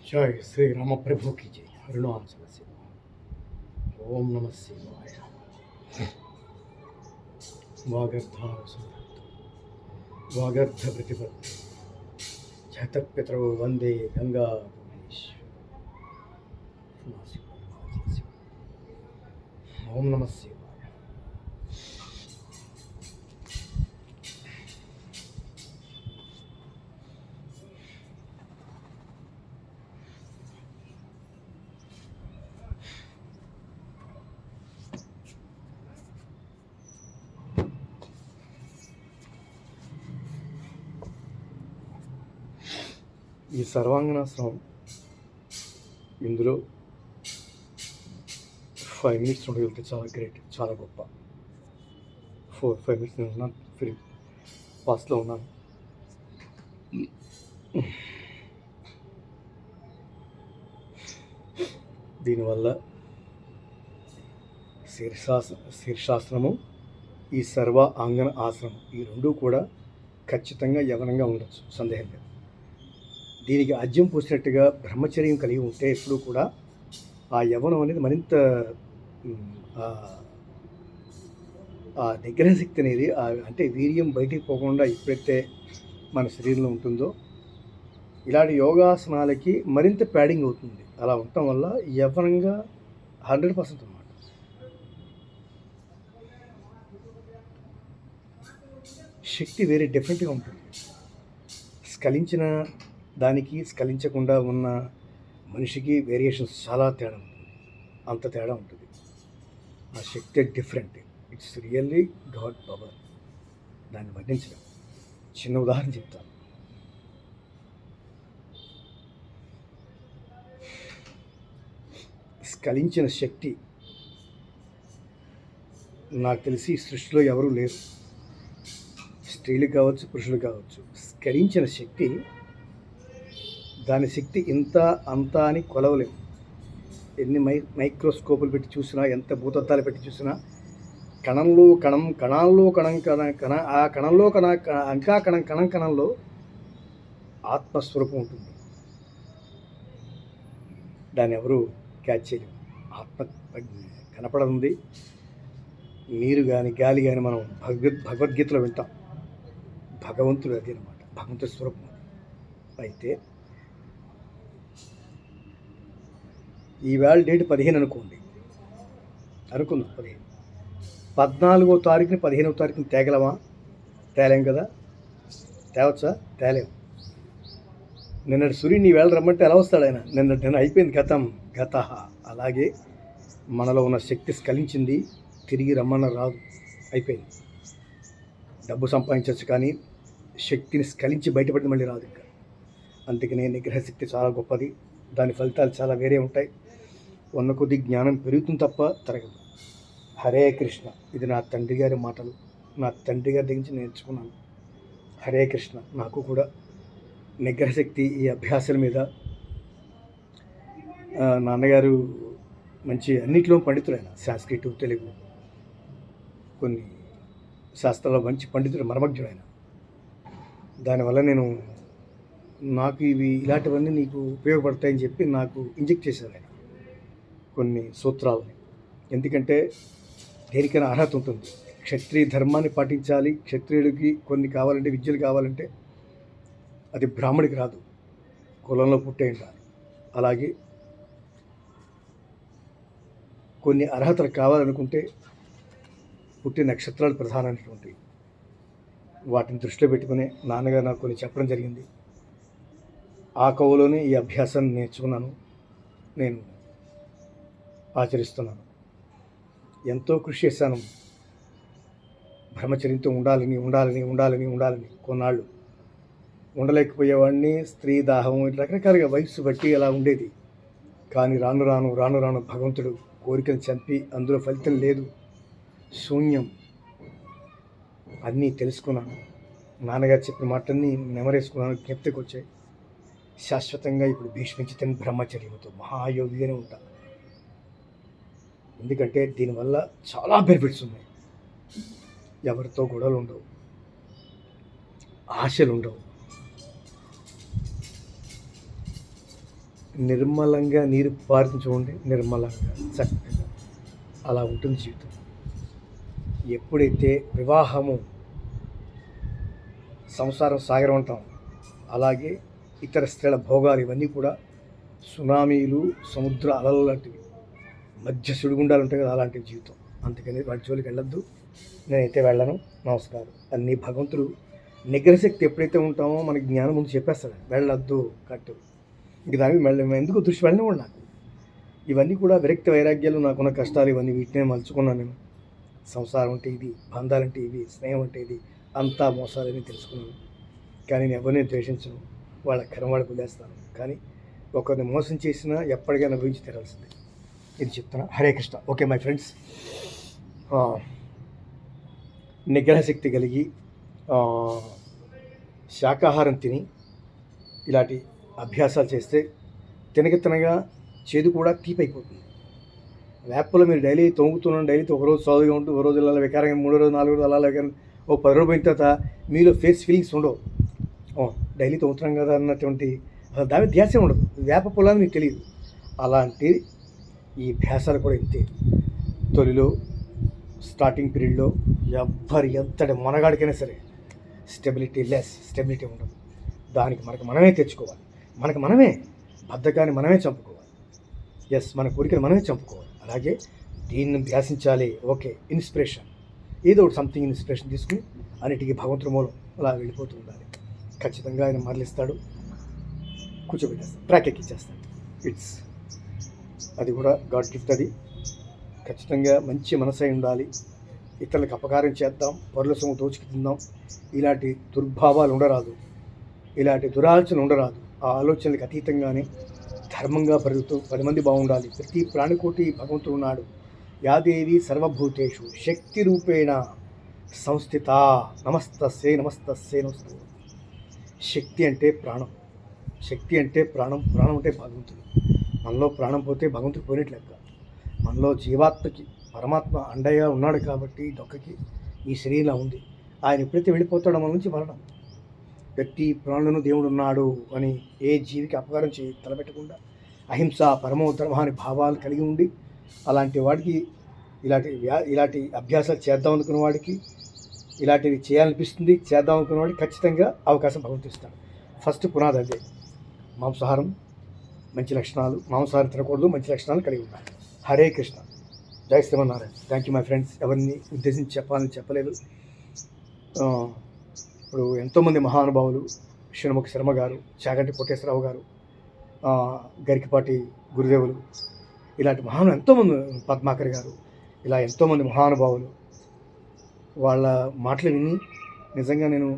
जय श्री राम प्रभु की जय। अरुणाचल शिव। ओम नमः शिवाय। वागर्धाव वागर्ध प्रतिपत्ति जगत्पितरौ वंदे गंगा ओम नमः शिवाय। ఈ సర్వాంగనాశ్రమం ఇందులో 5 minutes ఉండగలిగితే చాలా గ్రేట్, చాలా గొప్ప. 4-5 minutes నేను ఉన్నాను, ఫ్రీ పాస్లో ఉన్నాను. దీనివల్ల శీర్షాసనము, ఈ సర్వ ఆంగన ఆశ్రమం, ఈ రెండూ కూడా ఖచ్చితంగా యవనంగా ఉండొచ్చు, సందేహం లేదు. దీనికి అజ్యం పూసినట్టుగా బ్రహ్మచర్యం కలిగి ఉంటే ఎప్పుడూ కూడా ఆ యవనం అనేది మరింత ఆ నిగ్రహ శక్తి అనేది, అంటే వీర్యం బయటికి పోకుండా ఎప్పుడైతే మన శరీరంలో ఉంటుందో ఇలాంటి యోగాసనాలకి మరింత ప్యాడింగ్ అవుతుంది. అలా ఉండటం వల్ల యవ్వనంగా 100% అన్నమాట. శక్తి వేరే డిఫరెంట్గా ఉంటుంది. స్ఖలించిన దానికి స్ఖలించకుండా ఉన్న మనిషికి వేరియేషన్స్ చాలా తేడా ఉంటుంది, అంత తేడా ఉంటుంది. ఆ శక్తి different. It's really god power. దాన్ని వర్ణించడం. చిన్న ఉదాహరణ చెప్తాను. స్ఖలించిన శక్తి నాకు తెలిసి సృష్టిలో ఎవరూ లేరు, స్త్రీలు కావచ్చు పురుషులు కావచ్చు. స్ఖలించిన శక్తి, దాని శక్తి ఇంత అంత అని కొలవలేము. ఎన్ని మైక్రోస్కోపులు పెట్టి చూసినా, ఎంత భూతత్వాలు పెట్టి చూసినా, కణంలో కణం, కణాల్లో కణం, కణ ఆ కణంలో ఇంకా కణంలో ఆత్మస్వరూపం ఉంటుంది. దాన్ని ఎవరు క్యాచ్ చేయలేము. ఆత్మ కనపడుతుంది. నీరు కానీ గాలి కానీ మనం భగవద్గీతలో వింటాం. భగవంతుడు అది అనమాట, భగవంతుడి స్వరూపం. అయితే ఈవేళ డేట్ 15 అనుకుందాం. 15. 14వ తారీఖుని 15వ తారీఖుని తేగలమా? తేలేం కదా. తేవచ్చా? తేలేం. నిన్నటి సూర్యుని ఈవేళ రమ్మంటే ఎలా వస్తాడు ఆయన? నిన్న అయిపోయింది, గత. అలాగే మనలో ఉన్న శక్తి స్ఖలించింది, తిరిగి రమ్మన్న రాదు, అయిపోయింది. డబ్బు సంపాదించవచ్చు కానీ శక్తిని స్ఖలించి బయటపడి మళ్ళీ రాదు ఇంకా. అందుకనే నిగ్రహ శక్తి చాలా గొప్పది. దాని ఫలితాలు చాలా వేరే ఉంటాయి. ఉన్న కొద్ది జ్ఞానం పెరుగుతుంది తప్ప తరగదు. హరే కృష్ణ. ఇది నా తండ్రి గారి మాటలు, నా తండ్రి గారి దగ్గర నుంచి నేర్చుకున్నాను. హరే కృష్ణ. నాకు కూడా నిగ్రహ శక్తి, ఈ అభ్యాసాల మీద నాన్నగారు మంచి అన్నింటిలో పండితుడు. ఆయన సంస్కృత, తెలుగు, కొన్ని శాస్త్రాల్లో మంచి పండితుడు, మర్మజ్ఞుడు ఆయన. దానివల్ల నాకు ఇలాంటివన్నీ నీకు ఉపయోగపడతాయని చెప్పి నాకు ఇంజెక్ట్ చేశారు ఆయన కొన్ని సూత్రాలని. ఎందుకంటే దేనికైనా అర్హత ఉంటుంది. క్షత్రియ ధర్మాన్ని పాటించాలి. క్షత్రియుడికి కొన్ని కావాలంటే, విద్యలు కావాలంటే అది బ్రాహ్మడికి రాదు, కులంలో పుట్టే ఉండాలి. అలాగే కొన్ని అర్హతలు కావాలనుకుంటే పుట్టిన నక్షత్రాలు ప్రధానమైనటువంటివి. వాటిని దృష్టిలో పెట్టుకుని నాన్నగారు నాకు కొన్ని చెప్పడం జరిగింది. ఆ కోవలోనే ఈ అభ్యాసాన్ని నేర్చుకున్నాను, నేను ఆచరిస్తున్నాను. ఎంతో కృషి చేశాను. బ్రహ్మచర్యంతో ఉండాలని కొన్నాళ్ళు ఉండలేకపోయేవాడిని. స్త్రీ దాహం, రకరకాలుగా వయసు బట్టి అలా ఉండేది. కానీ రాను భగవంతుడు కోరికను చంపి అందులో ఫలితం లేదు, శూన్యం, అన్నీ తెలుసుకున్నాను. నాన్నగారు చెప్పిన మాటలన్నీ నెమరేసుకున్నాను, జ్ఞప్తికి వచ్చాయి. శాశ్వతంగా ఇప్పుడు భీష్మించి బ్రహ్మచర్యంతో మహాయోగిగానే ఉంటాను. ఎందుకంటే దీనివల్ల చాలా బెనిఫిట్స్ ఉన్నాయి. ఎవరితో గొడవలు ఉండవు, ఆశలు ఉండవు, నిర్మలంగా నీరు పారుతుంది చూడండి, నిర్మలంగా చక్కగా అలా ఉంటుంది జీవితం. ఎప్పుడైతే వివాహము సంసారం సాగరం అంటాం, అలాగే ఇతర స్త్రీల భోగాలు ఇవన్నీ కూడా సునామీలు, సముద్ర అలలు లాంటివి, మధ్య సుడిగుండాలు ఉంటాయి కదా, అలాంటి జీవితం. అందుకని వాటి జోలికి వెళ్ళొద్దు, నేనైతే వెళ్ళను. నమస్కారం. అన్ని భగవంతుడు నిగ్రహశక్తి ఎప్పుడైతే ఉంటామో మనకి జ్ఞానం ముందు చెప్పేస్తాడు, వెళ్ళొద్దు కట్టు. ఇంక దానికి ఎందుకు దృష్టి వెళ్ళనివ్వండి. నాకు ఇవన్నీ కూడా విరక్తి వైరాగ్యాలు, నాకున్న కష్టాలు ఇవన్నీ వీటినే మలుచుకున్నాను నేను. సంసారం అంటే ఇది, బంధాలంటే ఇవి, స్నేహం అంటే ఇది, అంతా మోసాలని తెలుసుకున్నాను. కానీ నేను ఎవరిని ద్వేషించను, వాళ్ళ కరం వాళ్ళకు వదిలేస్తాను. కానీ ఒకరిని మోసం చేసినా ఎప్పటికైనా అనుభవించి తీరాల్సిందే. ఇది చెప్తున్నా. Hare Krishna. Okay my friends, నిగ్రహశక్తి కలిగి శాకాహారం తిని ఇలాంటి అభ్యాసాలు చేస్తే తినగా చేదు కూడా తీపి అయిపోతుంది. వేపలో మీరు డైలీ తొంగుతున్నాను, డైలీ ఒకరోజు సాధుగా ఉంటూ ఒక రోజు అలా వికారంగా, 3 రోజు 4 రోజు అలా వికారం, 10 రోజులు పోయిన తర్వాత మీలో ఫేస్ ఫీలింగ్స్ ఉండవు. డైలీ తొంగుతున్నాం కదా అన్నటువంటి దాని ధ్యాసే ఉండదు. వేప పొలాన్ని మీకు తెలియదు. అలాంటి ఈ అభ్యాసాలు కూడా ఇంతే. తొలిలో స్టార్టింగ్ పీరియడ్లో ఎంతటి మనగాడికైనా సరే స్టెబిలిటీ ఉండదు. దానికి మనమే తెచ్చుకోవాలి. మనమే బద్ధకాన్ని మనమే చంపుకోవాలి. మన కోరికను మనమే చంపుకోవాలి. అలాగే దీన్ని ధ్యాసించాలి. ఓకే, ఇన్స్పిరేషన్, ఏదో ఒకటి సంథింగ్ ఇన్స్పిరేషన్ తీసుకుని అన్నిటికీ భగవంతుడి మూలం అలా వెళ్ళిపోతూ ఉండాలి. ఖచ్చితంగా ఆయన మరలిస్తాడు, కూర్చోబెట్టేస్తాడు, ట్రాక్ ఎక్కిచ్చేస్తాడు. అది కూడా గాడ్ గిఫ్ట్. అది ఖచ్చితంగా మంచి మనసై ఉండాలి. ఇతరులకు అపకారం చేద్దాం, పరుల సొమ్ము దోచుకు తిందాం, ఇలాంటి దుర్భావాలు ఉండరాదు, ఇలాంటి దురాలోచనలు ఉండరాదు. ఆ ఆలోచనలకు అతీతంగానే ధర్మంగా పెరుగుతూ 10 మంది బాగుండాలి. ప్రతి ప్రాణికోటి భగవంతుడు ఉన్నాడు. యాదేవి సర్వభూతేషు శక్తి రూపేణ సంస్థిత. నమస్తస్యై నమస్తు. శక్తి అంటే ప్రాణం, ప్రాణం అంటే భగవంతుడు. మనలో ప్రాణం పోతే భగవంతుడు పోయినట్లు లెక్క. మనలో జీవాత్మకి పరమాత్మ అండగా ఉన్నాడు కాబట్టి డొక్కకి ఈ శరీరం ఉంది. ఆయన ఎప్పుడైతే వెళ్ళిపోతాడో మన నుంచి మరణం. ప్రతి ప్రాణులను దేవుడు ఉన్నాడు అని ఏ జీవికి అపకారం తలపెట్టకుండా అహింస పరమో ధర్మ అనే భావాలు కలిగి ఉండి అలాంటి వాడికి ఇలాంటి అభ్యాసాలు చేద్దాం అనుకున్న వాడికి, ఇలాంటివి చేయాలనిపిస్తుంది చేద్దాం అనుకున్న వాడికి ఖచ్చితంగా అవకాశం భగవంతుడు ఇస్తాడు. ఫస్ట్ పునాది అదే. మాంసాహారం మంచి లక్షణాలు, మాంసాహారం తినకూడదు, మంచి లక్షణాలు కలిగి ఉండాలి. హరే కృష్ణ. జై Srimannarayana. Thank you my friends. ఎవరిని ఉద్దేశించి చెప్పాలని చెప్పలేదు. ఇప్పుడు ఎంతోమంది మహానుభావులు, షణ్ముఖ శర్మ గారు, చాగంటి కోటేశ్వరరావు గారు, గరికపాటి గురుదేవులు, ఇలాంటి ఎంతోమంది, పద్మాకర్ గారు, ఇలా ఎంతోమంది మహానుభావులు వాళ్ళ మాటలు విని నిజంగా నేను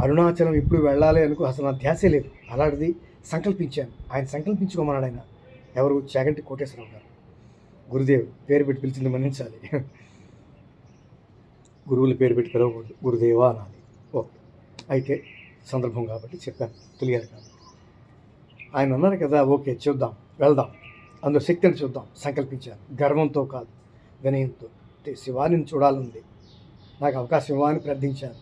అరుణాచలం ఇప్పుడు వెళ్ళాలి అనుకో, అసలు నా ధ్యాసే లేదు. అలాంటిది సంకల్పించాను. ఆయన సంకల్పించుకోమన్నాడు. ఆయన ఎవరు? చాగంటి కోటేశ్వరరావు గారు. గురుదేవ్ పేరు పెట్టి పిలిచింది మన్నించాలి, గురువులు పేరు పెట్టి పిలవకూడదు, గురుదేవా అనాలి. ఓకే, అయితే సందర్భం కాబట్టి చెప్పాను, తెలియదు కాబట్టి. ఆయన అన్నారు కదా, ఓకే చూద్దాం, వెళ్దాం, అందులో శక్తిని చూద్దాం. సంకల్పించాను, గర్వంతో కాదు, వినయంతో. శివాని చూడాలంది, నాకు అవకాశం ఇవ్వాలని ప్రార్థించాను,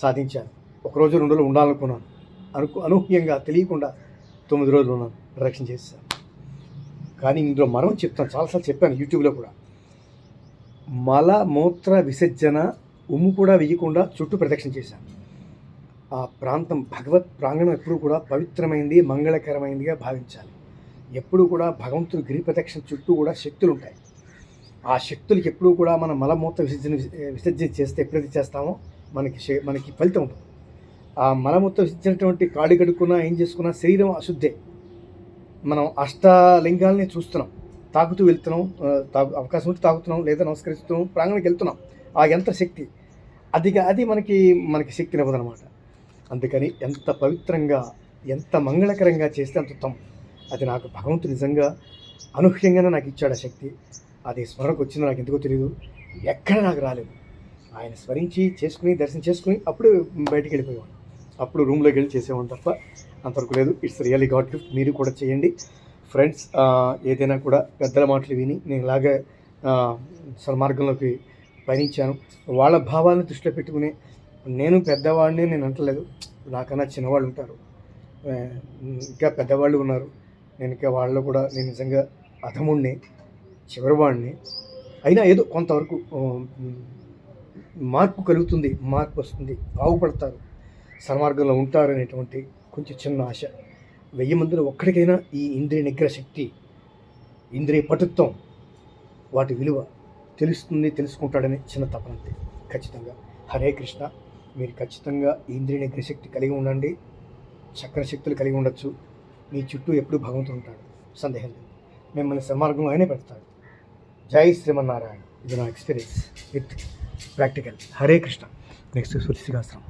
సాధించాను. 1 రోజు 2 రోజులు ఉండాలనుకున్నాను, అనూహ్యంగా తెలియకుండా 9 రోజులు ఉన్నాను, ప్రదక్షిణ చేశాను. కానీ ఇందులో మరో చెప్తాను, చాలాసార్లు చెప్పాను యూట్యూబ్లో కూడా. మల మూత్ర విసర్జన ఉమ్ము కూడా వేయకుండా చుట్టూ ప్రదక్షిణ చేశాను. ఆ ప్రాంతం భగవత్ ప్రాంగణం ఎప్పుడూ కూడా పవిత్రమైంది, మంగళకరమైందిగా భావించాలి. ఎప్పుడూ కూడా భగవంతుని గిరి ప్రదక్షిణ చుట్టూ కూడా శక్తులు ఉంటాయి. ఆ శక్తులకి ఎప్పుడూ కూడా మనం మలమూత్ర విసర్జన చేస్తే, ఎప్పుడైతే చేస్తామో మనకి ఫలితం ఉంటుంది. ఆ మలమూత్ర విసర్జించినటువంటి కాళ్ళు కడుక్కున్నా, ఏం చేసుకున్నా శరీరం అశుద్ధే. మనం అష్టలింగాల్ని చూస్తున్నాం, తాగుతూ వెళ్తున్నాం, అవకాశం ఉంటే తాగుతున్నాం, లేదా నమస్కరిస్తున్నాం, ప్రాంగణకి వెళ్తున్నాం. ఆ యంత్ర శక్తి అది మనకి శక్తిని ఇవ్వదనమాట. అందుకని ఎంత పవిత్రంగా, ఎంత మంగళకరంగా చేస్తే అంత ఉత్తమం. అది నాకు భగవంతుడు నిజంగా అనూహ్యంగానే నాకు ఇచ్చాడు ఆ శక్తి. అది స్మరణకు వచ్చిందో నాకు ఎందుకో తెలియదు, ఎక్కడ నాకు రాలేదు. ఆయన స్మరించి చేసుకుని, దర్శనం చేసుకుని అప్పుడు బయటికి వెళ్ళిపోయేవాడు. అప్పుడు రూమ్లోకి వెళ్ళి చేసేవాడు తప్ప అంతవరకు లేదు. It's really God gift. మీరు కూడా చేయండి ఫ్రెండ్స్. ఏదైనా కూడా పెద్దల మాటలు విని నేను ఇలాగే సన్మార్గంలోకి పయనించాను. వాళ్ళ భావాలను దృష్టిలో పెట్టుకుని, నేను పెద్దవాడిని నేను అంటలేదు, నాకన్నా చిన్నవాళ్ళు ఉంటారు, ఇంకా పెద్దవాళ్ళు ఉన్నారు. నేను ఇంకా వాళ్ళలో కూడా నేను నిజంగా అధముణ్ణి, చివరివాడిని. అయినా ఏదో కొంతవరకు మార్పు కలుగుతుంది, మార్పు వస్తుంది, బాగుపడతారు, సన్మార్గంలో ఉంటారు అనేటువంటి కొంచెం చిన్న ఆశ. 1000 మందిలో ఒక్కడికైనా ఈ ఇంద్రియ నిగ్రహ శక్తి, ఇంద్రియ పటుత్వం, వాటి విలువ తెలుసుకుంటాడని చిన్న తపనంతే. ఖచ్చితంగా హరే కృష్ణ. మీరు ఖచ్చితంగా ఈ ఇంద్రియ నిగ్రహ శక్తి కలిగి ఉండండి, చక్ర శక్తులు కలిగి ఉండొచ్చు. మీ చుట్టూ ఎప్పుడూ భగవంతుడు ఉంటాడు, సందేహం లేదు. మిమ్మల్ని సన్మార్గంలో ఆయనే పెడతాడు. జై శ్రీమన్నారాయణ. ఇది నా experience with practical. Hare Krishna. Next సూర్యశ్రీగాస్త్రం.